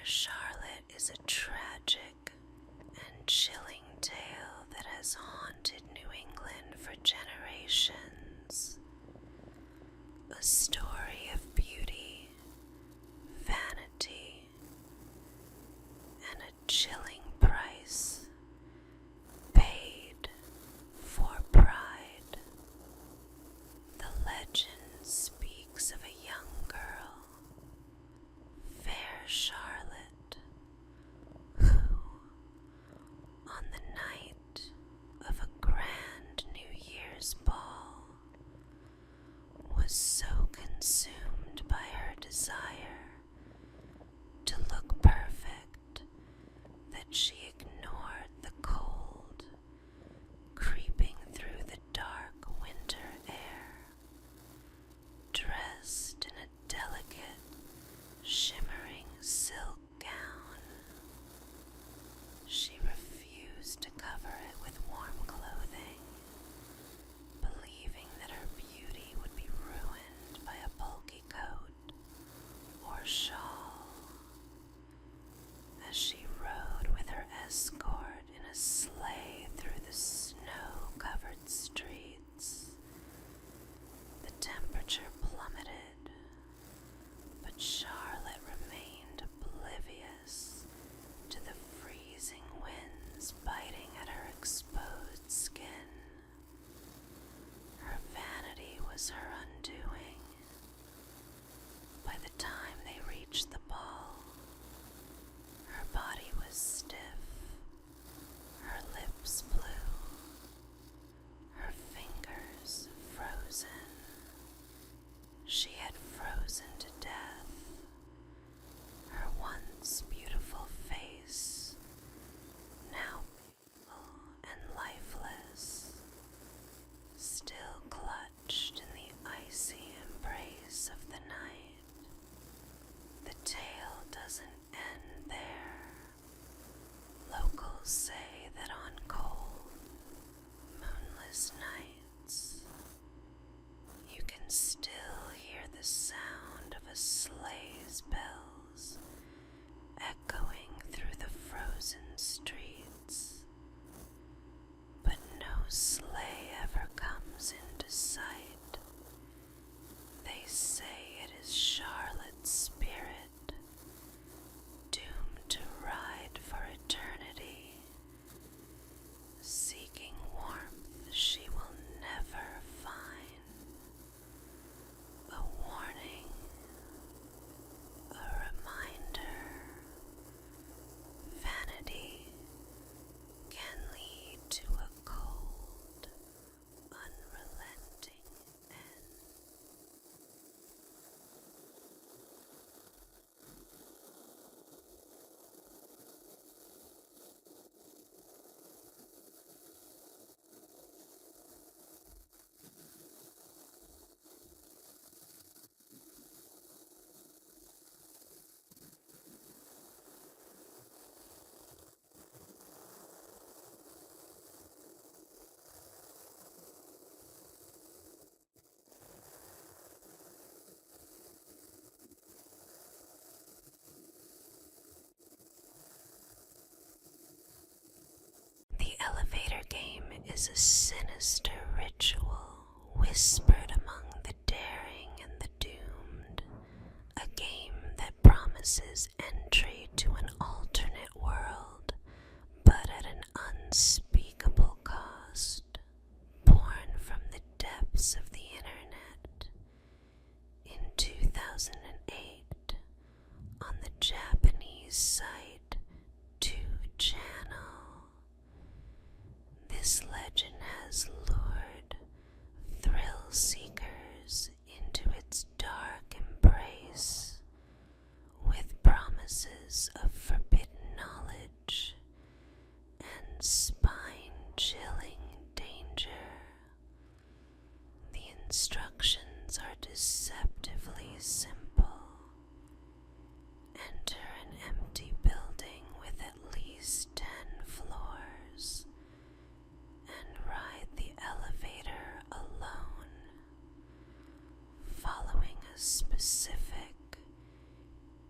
Charlotte is a tragic and chilling tale that has haunted New England for generations. A story of beauty, vanity, and a chilling price paid for pride. The legend speaks of a young girl, fair Charlotte, who, on the night of a grand New Year's ball, was so consumed by her desire to look perfect that she ignored the cold creeping through the dark winter air. Dressed in a delicate, shimmering silk gown, she refused to cover it with warm clothing, believing that her beauty would be ruined by a bulky coat or shawl. As she rode with her escort in a sleigh through the snow-covered streets, the temperature plummeted, but Charlotte remained oblivious to the freezing winds biting at her exposed skin. Her vanity was her undoing. By the time they reached the ball, her body was stiff, her lips blue, her fingers frozen. She had frozen to death. Her once beautiful face, now pale and lifeless, still clutched in the icy embrace of the night. The tale doesn't end there. Locals say that on cold, moonless nights, you can still hear the sound of a sleigh's bells echoing through the frozen streets, but no sleigh ever comes into sight. They say it is Charlotte's spirit, doomed to ride for eternity, seeking warmth she will never find. A warning, a reminder, vanity can lead to a cold, unrelenting end. The elevator game is a sinister ritual whispered among the daring and the doomed, a game that promises entry to an alternate world, but at an unspeakable cost. Born from the depths of the internet in 2008 on the Japanese site 2channel, this legend has lured thrill seekers into its dark embrace with promises of forbidden knowledge and spine-chilling danger. The instructions are deceptively simple. Enter an empty building with at least 10 floors and ride the elevator alone, following a specific,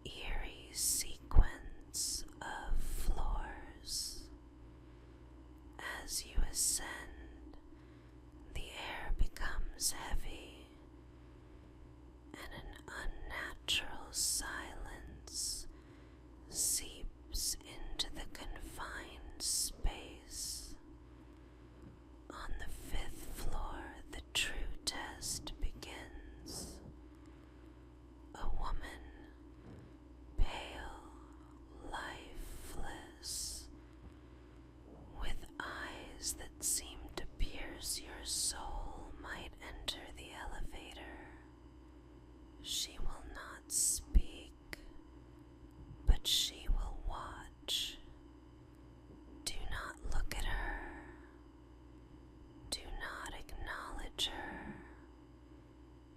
eerie sequence but she will watch. Do not look at her. Do not acknowledge her.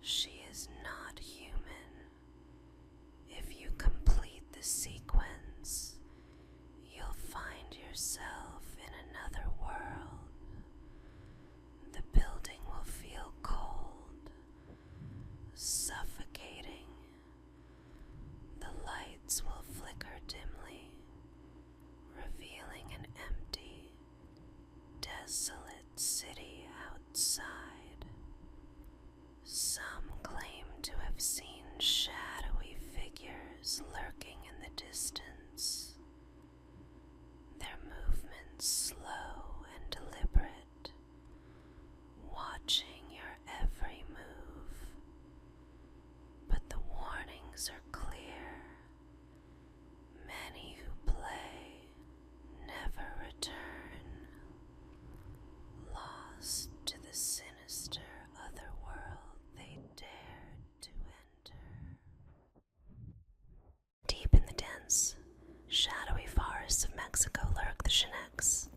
She is not human. If you complete the sequence, you'll find yourself in another world. The building will feel cold, suffocating. The lights will flicker dimly, revealing an empty, desolate city outside. Some claim to have seen shadowy figures lurking in the distance, their movements slow and deliberate, watching your every move. But the warnings are clear. Many who play never return, lost to the sinister otherworld they dared to enter. Deep in the dense, shadowy forests of Mexico lurk the Chinex,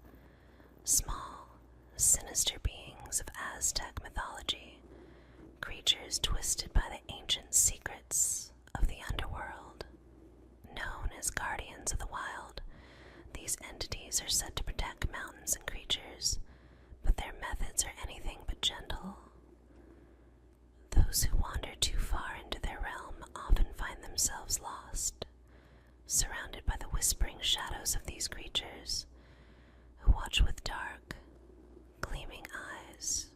small, sinister beings of Aztec mythology, creatures twisted by the ancient secrets of the underworld. Known as guardians of the wild, these entities are said to protect mountains and creatures, but their methods are anything but gentle. Those who wander too far into their realm often find themselves lost, surrounded by the whispering shadows of these creatures, who watch with dark, gleaming eyes.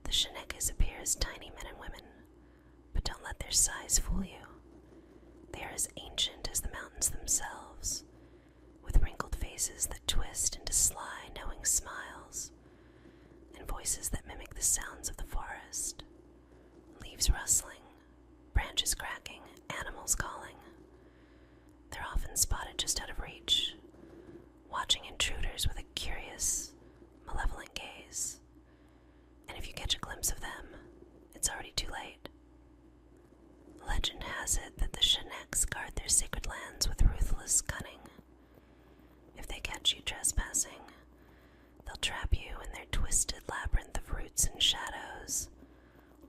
The Shinekes appear as tiny men and women, but don't let their size fool you. They are as ancient as the mountains themselves, with wrinkled faces that twist into sly, knowing smiles, and voices that mimic the sounds of the forest. Leaves rustling, branches cracking, animals calling. They're often spotted just out of reach, watching intruders with a curious, malevolent gaze. And if you catch a glimpse of them, it's already too late. Legend has it that the Chinex guard their sacred lands with ruthless cunning. If they catch you trespassing, they'll trap you in their twisted labyrinth of roots and shadows,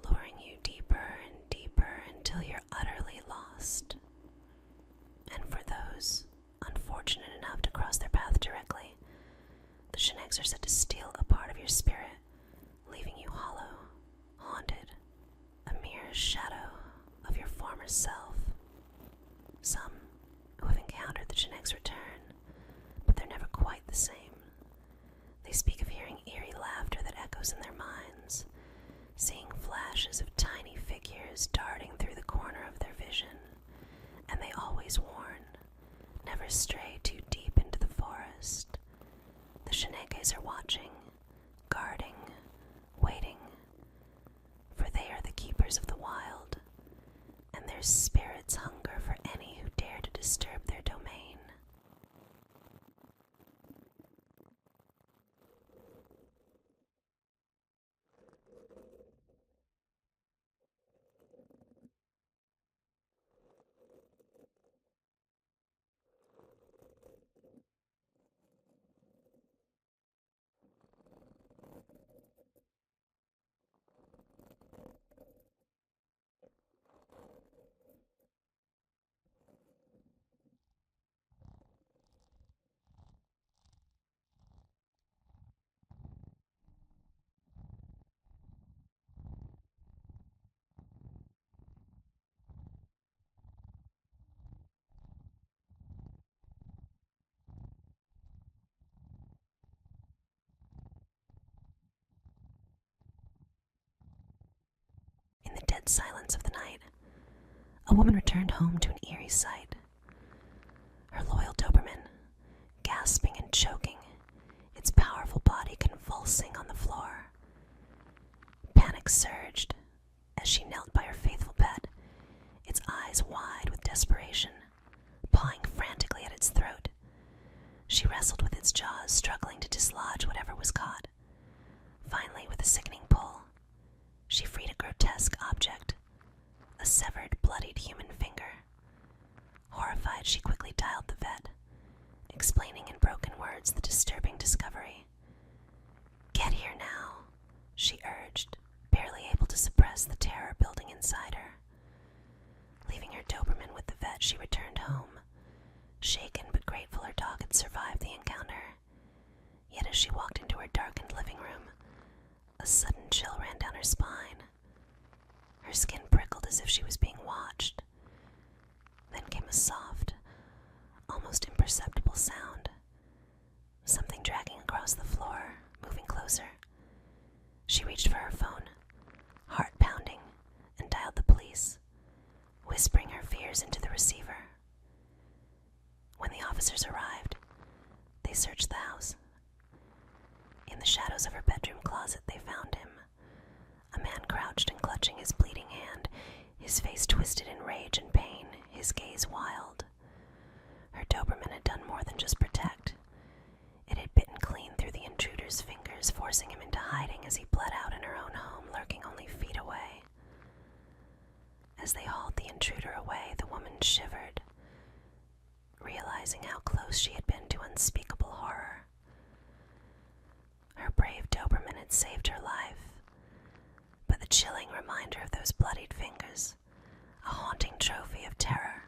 luring you deeper and deeper until you're utterly lost. And for those unfortunate enough to cross their path directly, the Chinex are said to steal a part of your spirit, leaving you hollow, haunted, a mere shadow of your former self. Some who have encountered the Chinex return, but they're never quite the same. They speak of hearing eerie laughter that echoes in their minds, seeing flashes of tiny figures darting through the corner of their vision, and they always warn, never stray too deep into the forest. The Shinekes are watching, guarding, waiting, for they are the keepers of the wild, and their spirits hunger for any who dare to disturb their domain. In the dead silence of the night, a woman returned home to an eerie sight. Her loyal Doberman, gasping and choking, its powerful body convulsing on the floor. Panic surged as she knelt by her faithful pet, its eyes wide with desperation, pawing frantically at its throat. She wrestled with its jaws, struggling to dislodge whatever was caught. Finally, with a sickening pull, she freed a grotesque object, a severed, bloodied human finger. Horrified, she quickly dialed the vet, explaining in broken words the disturbing discovery. "Get here now," she urged, barely able to suppress the terror building inside her. Leaving her Doberman with the vet, she returned home, shaken but grateful her dog had survived the encounter. Yet as she walked into her darkened living room, a sudden chill ran down her spine. Her skin prickled as if she was being watched. Then came a soft, almost imperceptible sound. Something dragging across the floor, moving closer. She reached for her phone, heart pounding, and dialed the police, whispering her fears into the receiver. When the officers arrived, they searched the house. In the shadows of her bedroom closet, they found him, a man crouched and clutching his bleeding hand, his face twisted in rage and pain, his gaze wild. Her Doberman had done more than just protect. It had bitten clean through the intruder's fingers, forcing him into hiding as he bled out in her own home, lurking only feet away. As they hauled the intruder away, the woman shivered, realizing how close she had been to unspeakable horror. Her brave Doberman had saved her life, but the chilling reminder of those bloodied fingers, a haunting trophy of terror,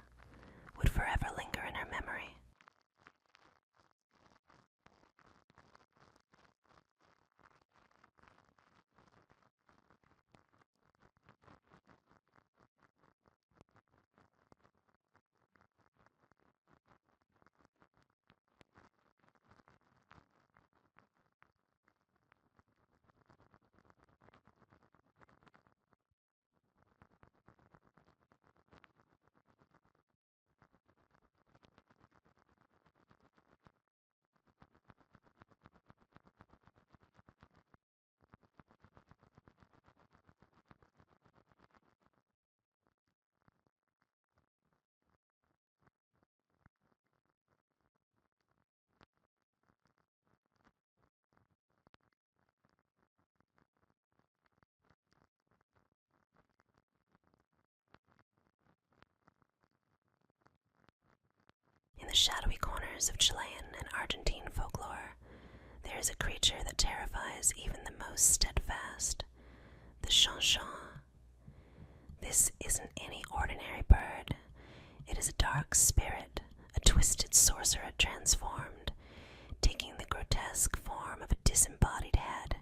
would forever linger in her memory. In the shadowy corners of Chilean and Argentine folklore, there is a creature that terrifies even the most steadfast, the chanchon. This isn't any ordinary bird. It is a dark spirit, a twisted sorcerer transformed, taking the grotesque form of a disembodied head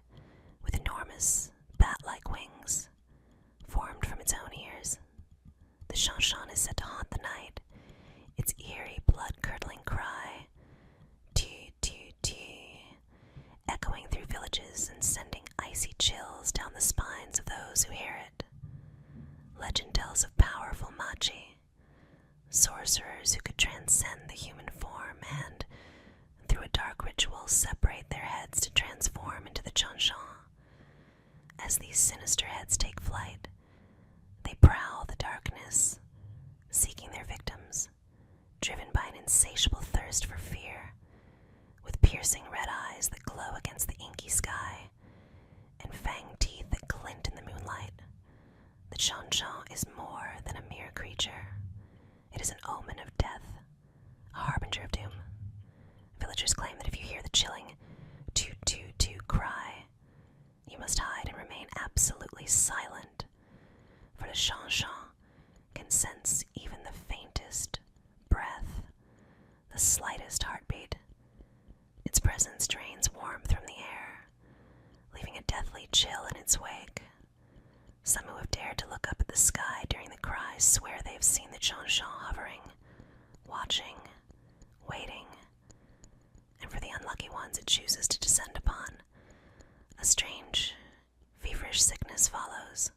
with enormous, bat-like wings, formed from its own ears. The chanchon is said to haunt the night, its eerie, blood-curdling cry, "Tee, tee, tee," echoing through villages and sending icy chills down the spines of those who hear it. Legend tells of powerful magi, sorcerers who could transcend the human form and, through a dark ritual, separate their heads to transform into the chanchon. As these sinister heads take flight, they prowl the darkness, seeking their victims, driven by an insatiable thirst for fear, with piercing red eyes that glow against the inky sky, and fanged teeth that glint in the moonlight. The chanchon is more than a mere creature. It is an omen of death, a harbinger of doom. Villagers claim that if you hear the chilling toot toot toot cry, you must hide and remain absolutely silent, for the chanchon can sense even the faintest breath, the slightest heartbeat. Its presence drains warmth from the air, leaving a deathly chill in its wake. Some who have dared to look up at the sky during the cries swear they have seen the chanchon hovering, watching, waiting, and for the unlucky ones it chooses to descend upon. A strange, feverish sickness follows,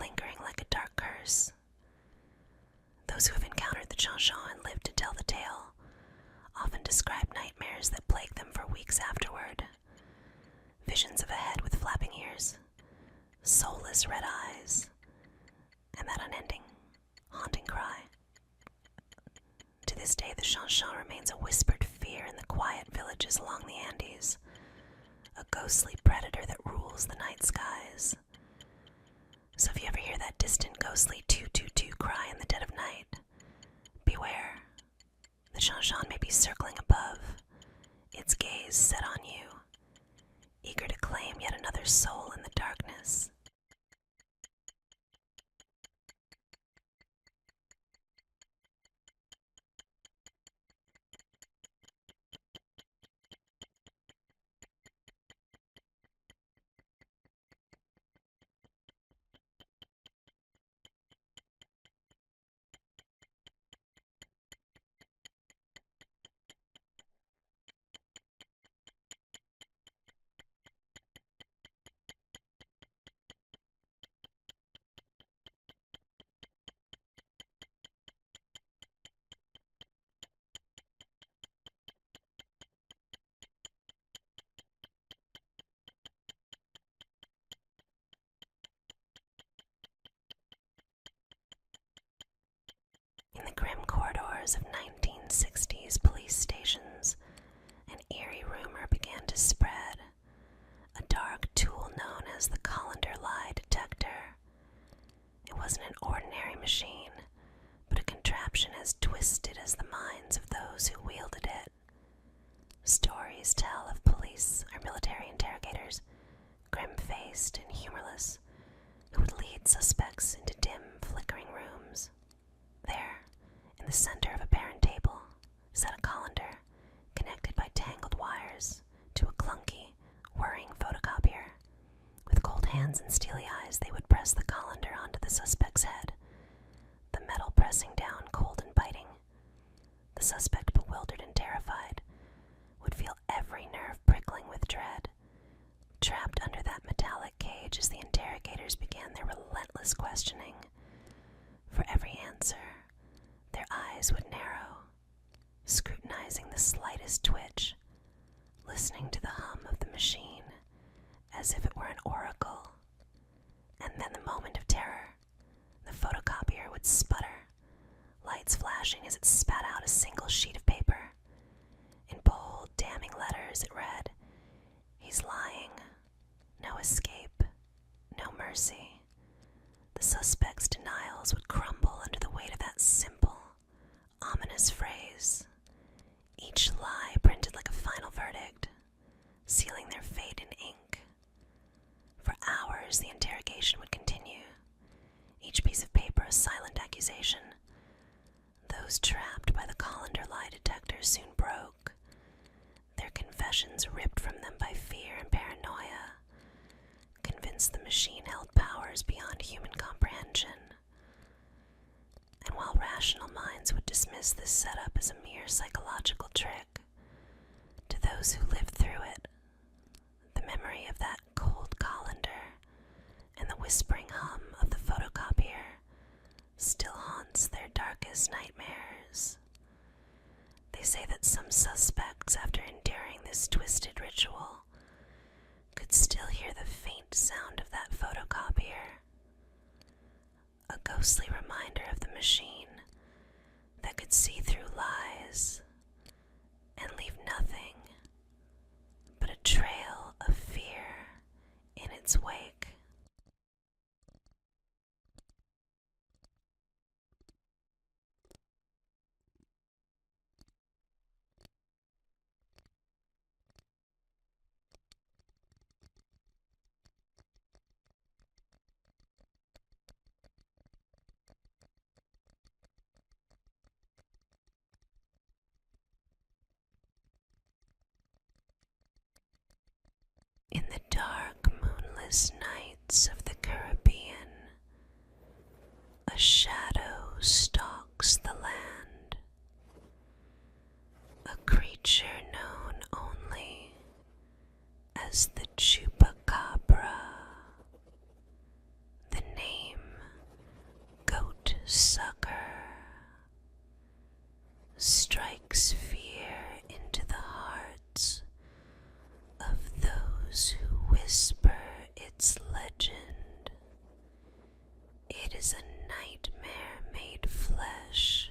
lingering like a dark curse. Those who have encountered the chanchon and lived to tell the tale often describe nightmares that plague them for weeks afterward. Visions of a head with flapping ears, soulless red eyes, and that unending, haunting cry. To this day, the chanchon remains a whispered fear in the quiet villages along the Andes, a ghostly predator that rules the night skies. So if you ever hear that distant ghostly toot toot toot cry in the dead of night, beware. The Jean-Jean may be circling above, its gaze set on you, eager to claim yet another soul in the darkness. In the grim corridors of 1960s police stations, an eerie rumor began to spread. A dark tool known as the colander lie detector. It wasn't an ordinary machine, but a contraption as twisted as the minds of those who wielded it. Stories tell of police or military interrogators, grim-faced and humorless, who would lead suspects into dim, flickering rooms. There, in the center of a barren table, sat a colander, connected by tangled wires to a clunky, whirring photocopier. With cold hands and steely eyes, they would press the colander onto the suspect's head, the metal pressing down cold and biting. The suspect, bewildered and terrified, would feel every nerve prickling with dread, trapped under that metallic cage as the interrogators began their relentless questioning. For every answer, their eyes would narrow, scrutinizing the slightest twitch, listening to the hum of the machine as if it were an oracle. And then the moment of terror, the photocopier would sputter, lights flashing as it spat out a single sheet of paper. In bold, damning letters it read, "He's lying. No escape. No mercy." The suspect's denials would crumble under the weight of that simple, ominous phrase. Each lie printed like a final verdict, sealing their fate in ink. For hours the interrogation would continue, each piece of paper a silent accusation. Those trapped by the colander lie detector soon broke, their confessions ripped from them by fear and paranoia, convinced the machine held powers beyond human comprehension. And while rational minds would dismiss this setup as a mere psychological trick, to those who lived through it, the memory of that cold colander and the whispering hum of the photocopier still haunts their darkest nightmares. They say that some suspects, after enduring this twisted ritual, could still hear the faint sound of that photocopier, a ghostly reminder of the machine that could see through lies and leave nothing but a trail of fear in its wake. In the dark, moonless nights of the Caribbean, a shadow stalks the land, a creature known only as the chupacabra. The name goat sucker strikes fear into the hearts of those who whisper its legend. It is a nightmare made flesh,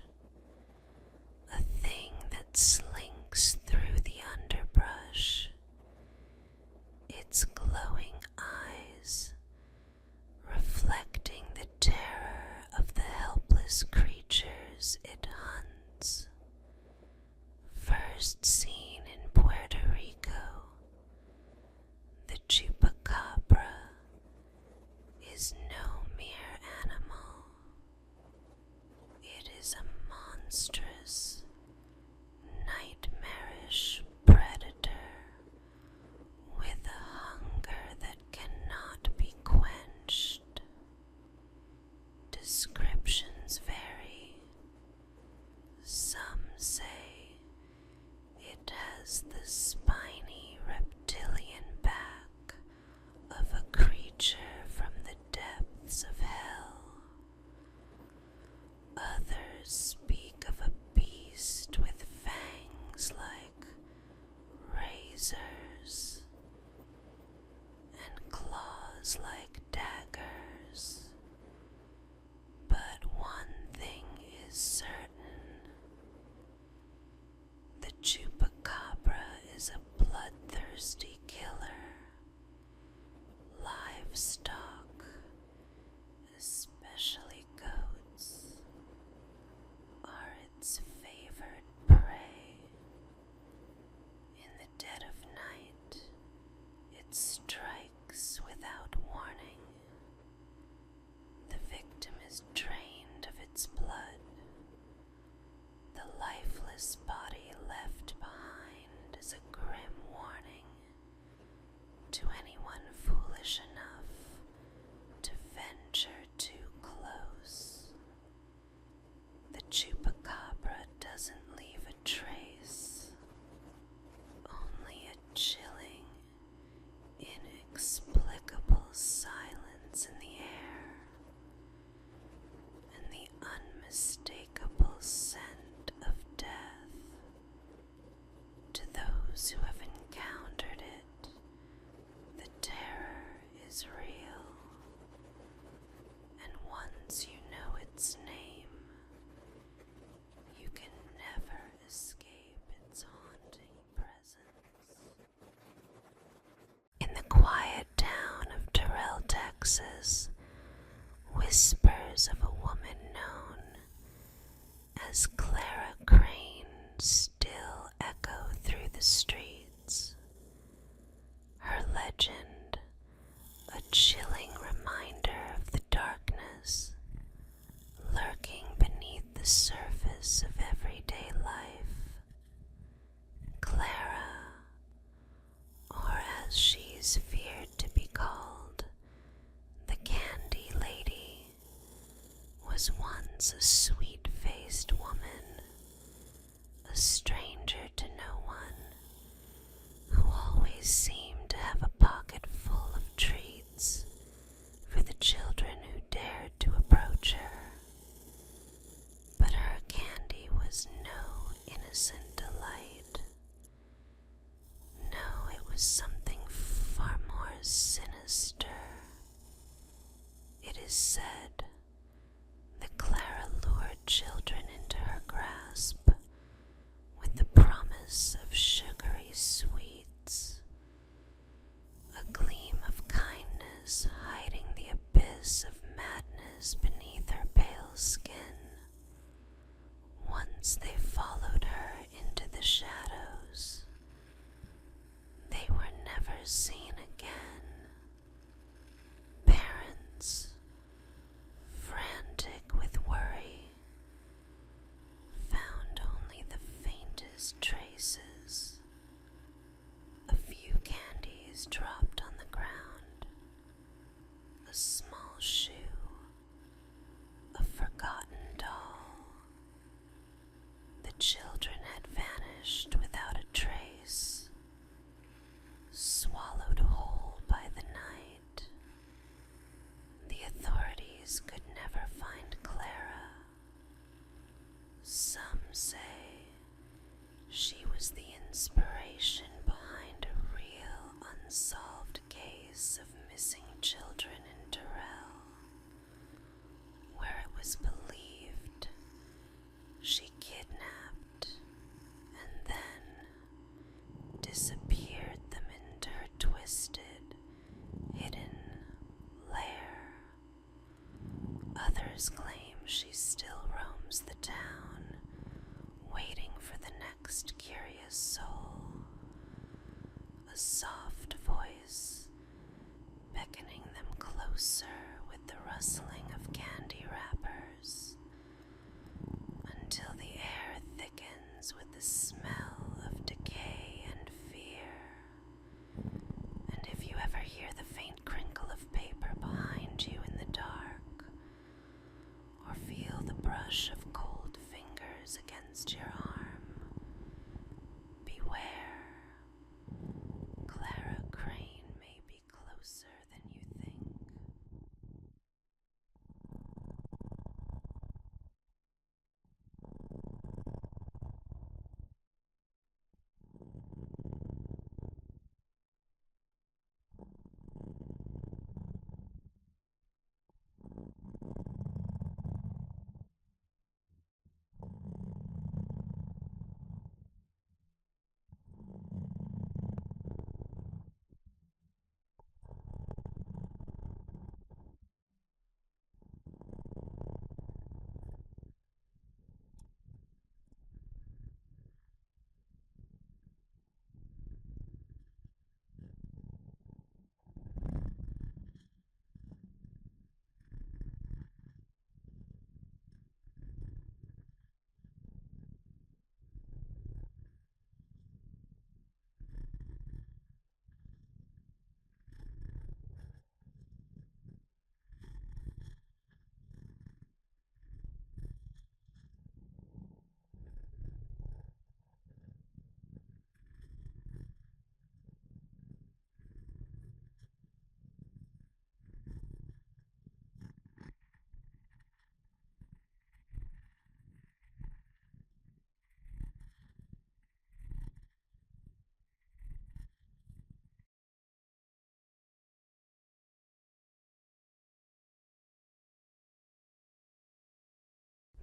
a thing that slinks through first seen in Puerto Rico, the chupacabra is no mere animal. It is a monstrous, nightmarish predator with a hunger that cannot be quenched. Descriptions vary. Some say it has the spiny reptilian back of a creature from the depths of hell. Others speak of a beast with fangs like razors and claws like daggers. But one thing is certain: the chupacabra is a bloodthirsty killer. Livestock, especially goats, are its favored prey. In the dead of night, it strikes without warning. The victim is drained of its blood. The lifeless body left behind is a grim warning to anyone foolish enough to venture too close. The chupacabra doesn't leave a trace, only a chilling, inexplicable silence in the air, and the unmistakable scent of death. To those who have encountered it, the terror is real, and once you know its name, you can never escape its haunting presence. In the quiet town of Terrell, Texas, whispers of a woman known as Clara Crane still echo through the streets. Her legend, a chilling reminder of the darkness lurking beneath the surface of everyday life. Clara, or as she's feared to be called, the Candy Lady, was once a sweet-faced woman, a stranger to no one, who always seemed to have a pocket full of treats for the children who dared to approach her. But her candy was no innocent delight. No, it was something far more sinister. It is said that Clara lured children into her grasp with the promise of sugary sweets, a gleam of kindness hiding the abyss of madness beneath her pale skin. Once they followed her into the shadows, they were never seen again. Parents, frantic with worry, found only the faintest traces. A few candies dropped on the ground, a small shoe, a forgotten doll. The children had vanished without a trace, swallowed whole by the night. The authorities could never find Clara. Some say she was the inspiration behind a real unsolved case of missing children in Terrell, where it was believed she kidnapped and then disappeared them into her twisted, hidden lair. Others claim she still roams the town, waiting for the next relaxed, curious soul, a soft voice beckoning them closer with the rustling of candy wrappers until the air thickens with the smell of decay and fear. And if you ever hear the faint crinkle of paper behind you in the dark, or feel the brush of cold fingers against your arm, beware. Clara Crane may be closer than you think.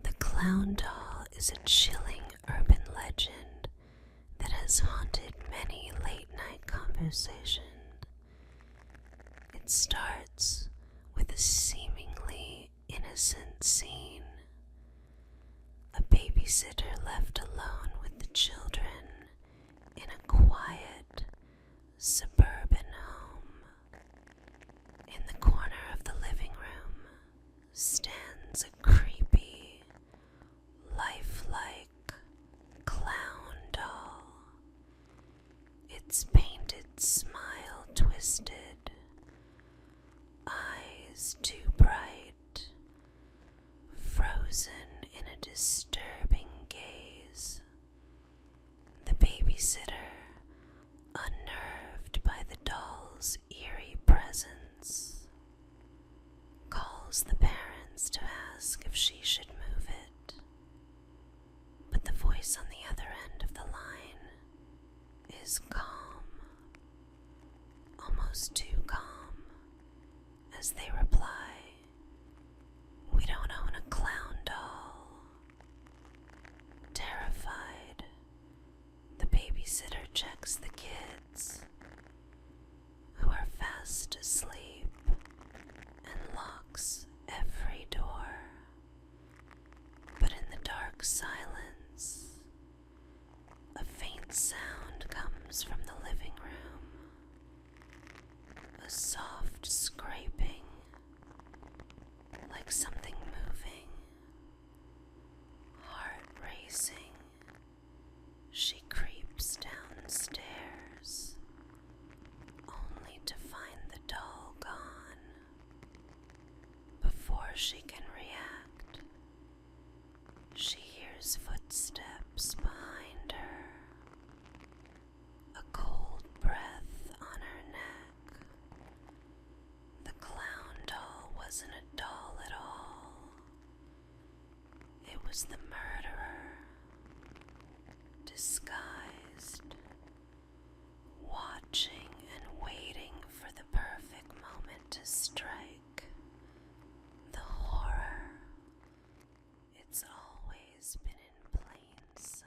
The clown doll is a chilling urban legend that has haunted many late-night conversations. It starts with a seemingly innocent scene. A babysitter left alone with the children in a quiet, suburban home. In the corner of the living room stands a creepy, lifelike clown doll, its painted smile twisted, eyes too bright, frozen in a disturbing gaze. The babysitter, unnerved by the doll's eerie presence, calls the parents to ask if she should move it. But the voice on the other end of the line is calm, almost too calm, as they reply, "We don't own a clown doll." Terrified, the babysitter checks the kids, who are fast asleep, and locks every door. But in the dark silence, a faint sound comes from the living room, a soft scraping, like something moving. Heart racing, she creeps downstairs, only to find the doll gone. Before she can react, she hears footsteps behind her, a cold breath on her neck. The clown doll wasn't a doll at all. It was the murderer, disguised, watching and waiting for the perfect moment to strike. The horror, it's always been in plain sight.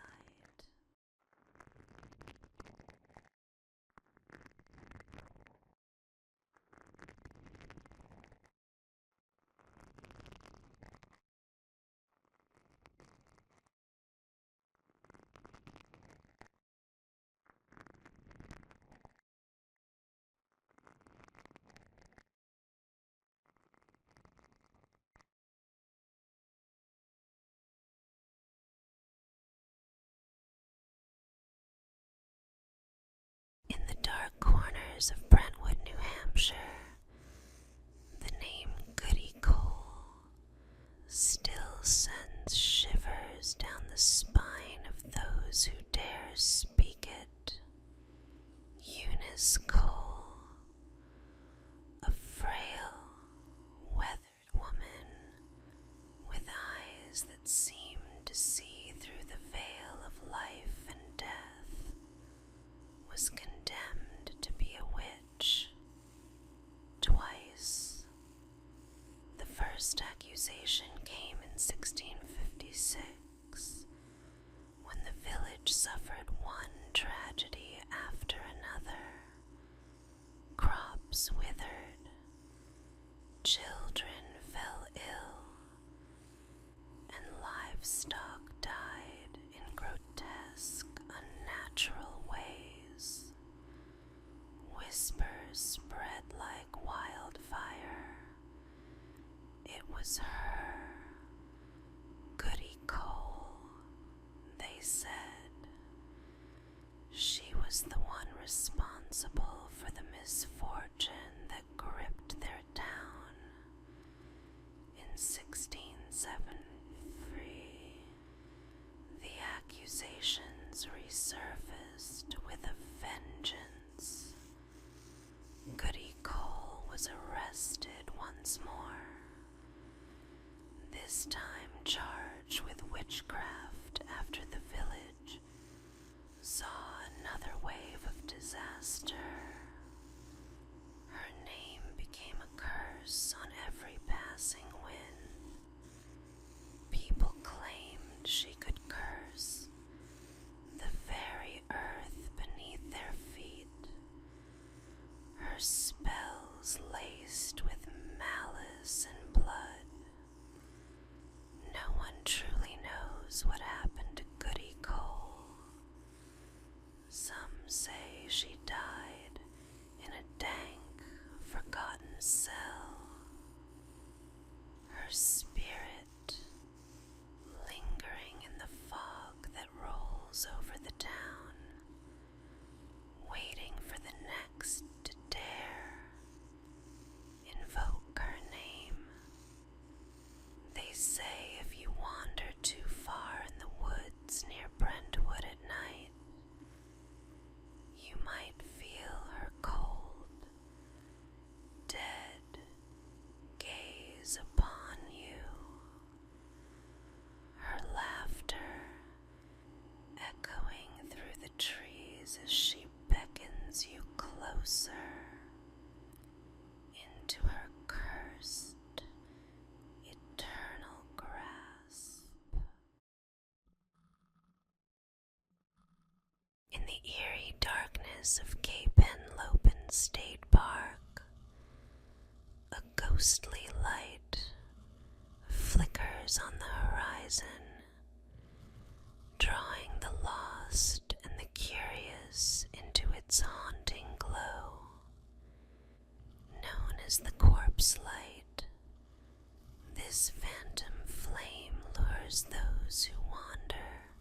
speak it. Eunice Cole, a frail, weathered woman with eyes that seemed to see through the veil of life and death, was condemned to be a witch twice. The first accusation came in 1656, when the village suffered one tragedy after another. Crops withered, children fell ill, and livestock died in grotesque, unnatural ways. Whispers spread like wildfire. It was her, Goody Cole, they said. She was the one responsible for the misfortune that gripped their town. In 1673, the accusations resurfaced with a vengeance. Goody Cole was arrested once more, this time charged with witchcraft after the village saw another wave of disaster. Her name became a curse on every passing wind. People claimed she could curse the very earth beneath their feet. Her spells laced with malice and blood. No one truly knows what happened to Goody Cole. Some say she died in a dank, forgotten cell. Her spirit, lingering in the fog that rolls over the town, waiting for the next to dare invoke her name. They say if you wander too far in the woods near Brentwood at night, you might feel her cold, dead gaze upon you. Her laughter echoing through the trees as she beckons you closer into her cursed, eternal grasp. In the eerie darkness of Cape Henlopen State Park, a ghostly light flickers on the horizon, drawing the lost and the curious into its haunting glow. Known as the corpse light, this phantom flame lures those who wander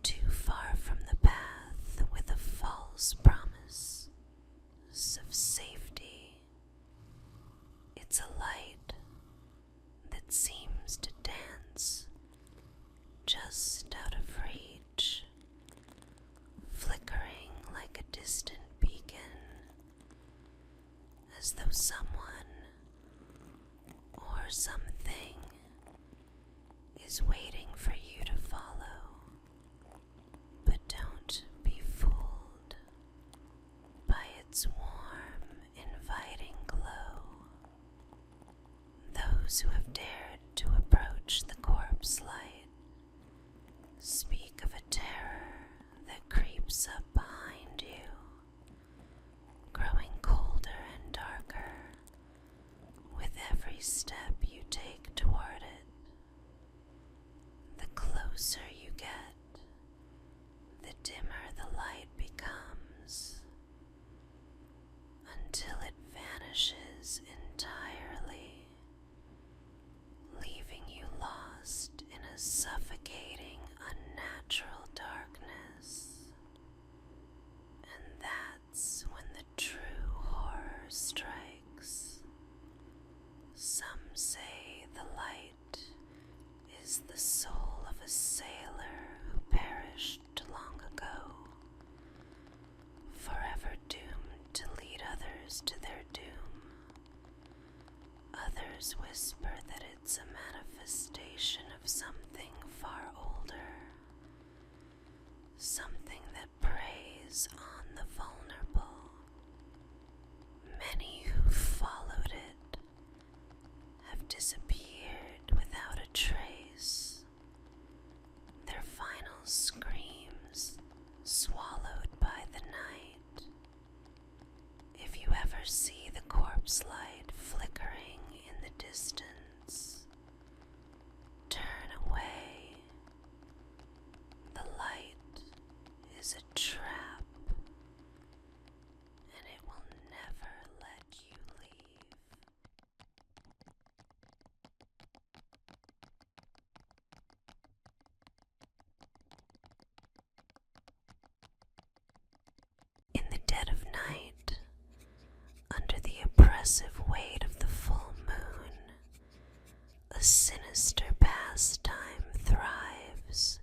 too far from the path with a false promise of safety. It's a light that seems to dance just out of reach, flickering like a distant beacon, as though someone or something is waiting for you to follow. But don't be fooled by its warm, inviting glow. Those who have dared to approach the corpse light speak of a terror that creeps up behind you, growing colder and darker with every step you take toward it. The closer you get, the dimmer the light becomes, until it vanishes entirely, leaving you lost in a something that preys on the vulnerable. Many who followed it have disappeared without a trace, their final screams swallowed by the night. If you ever see the corpse light flickering in the distance, turn away. The light is a trap, and it will never let you leave. In the dead of night, under the oppressive weight of the full moon, a sinister pastime thrives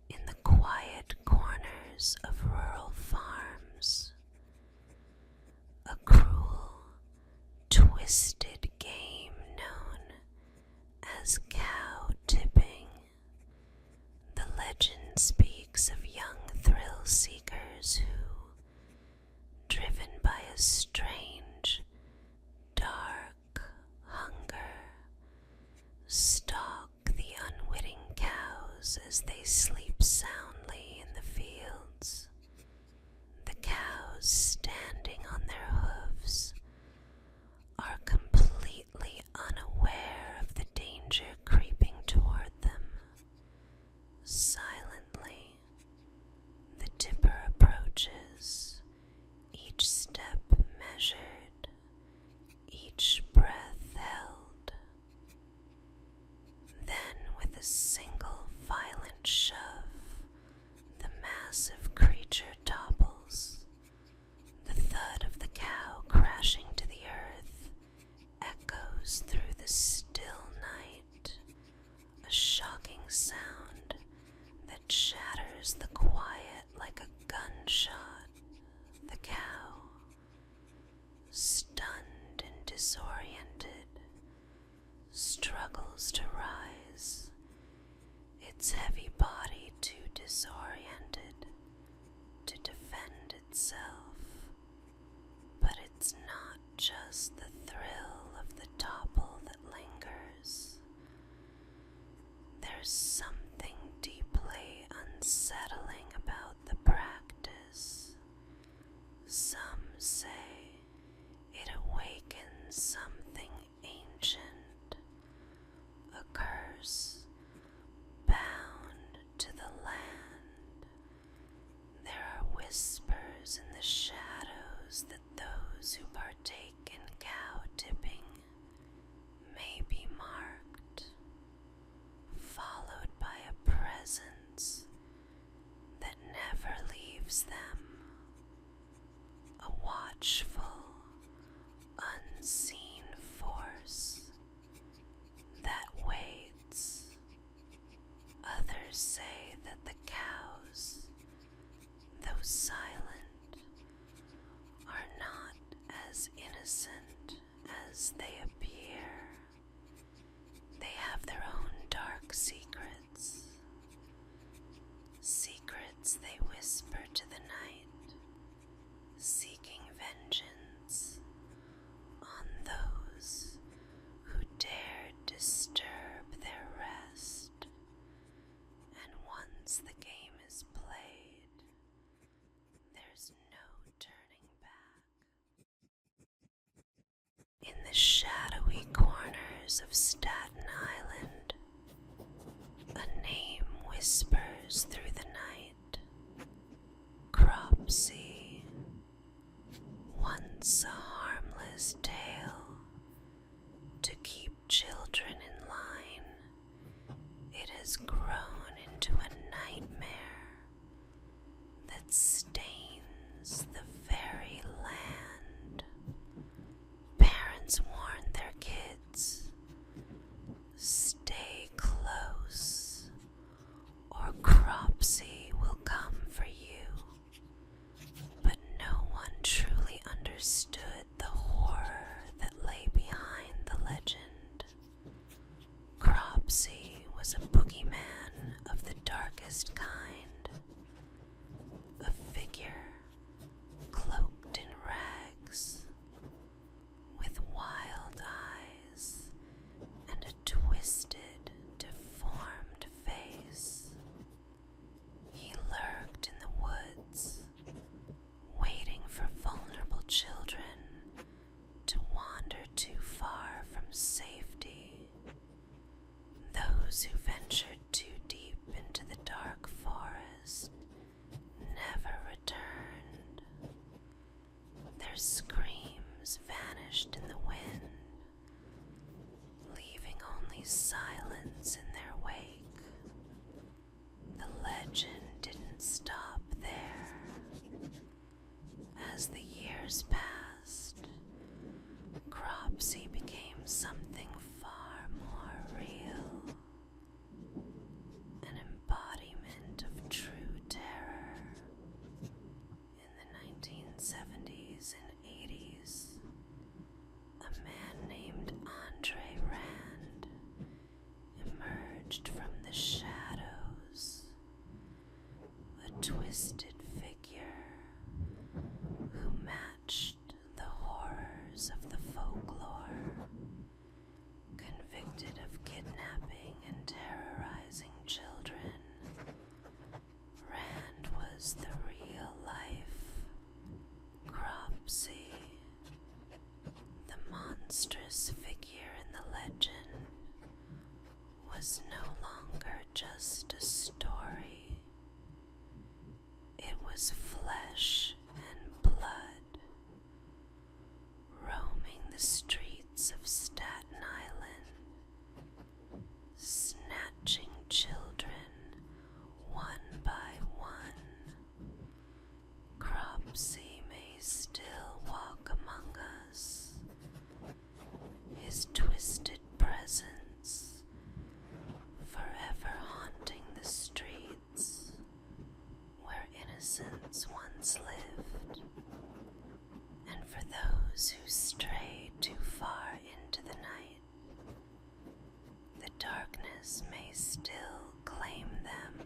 in the quiet corners of rural farms. A cruel, twisted game known as cow tipping. The legend speaks of young thrill seekers who, driven by a strange, dark hunger, stalk the unwitting cows as they sleep soundly in the fields. The cows, standing on their hooves, are completely unaware of the danger creeping toward them. Silently, the tipper approaches, each step measured, each breath held. Then, with a single violent shove, the massive creature topples. The thud of the cow crashing to the earth echoes through the still night, a shocking sound that shatters the quiet like a gunshot. The cow, stunned and disoriented, struggles to rise, its heavy body too disoriented to defend itself. But it's not just the thrill of the topple that lingers. There's something deeply unsettling about the practice. Some say it awakens something ancient, a curse bound to the land. There are whispers in the shadows that those who partake in cow tipping may be marked, followed by a presence that never leaves them. A watchful, unseen force that waits. Others say that the cows, though silent, are not as innocent as they appear. They have their own dark secrets, secrets they whisper to the night, seeking vengeance on those who dared disturb their rest. And once the game is played, there's no turning back. In the shadowy corners of Staten Island, a name whispers through the night. Cropsey, once a harmless tale to keep children in line, it has grown into a nightmare that stains the very land. Parents warn their kids, stay close, or Cropsey will come for you. twisted figure who matched the horrors of the folklore, convicted of kidnapping and terrorizing children. Rand was the real-life Cropsey. The monstrous figure in the legend was no longer just a story. It was flesh and blood, roaming the streets of Staten Island, snatching children one by one. Cropsey may still walk among us, his twisted presence forever haunting the streets where innocence once lived. And for those who strayed too far into the night, the darkness may still claim them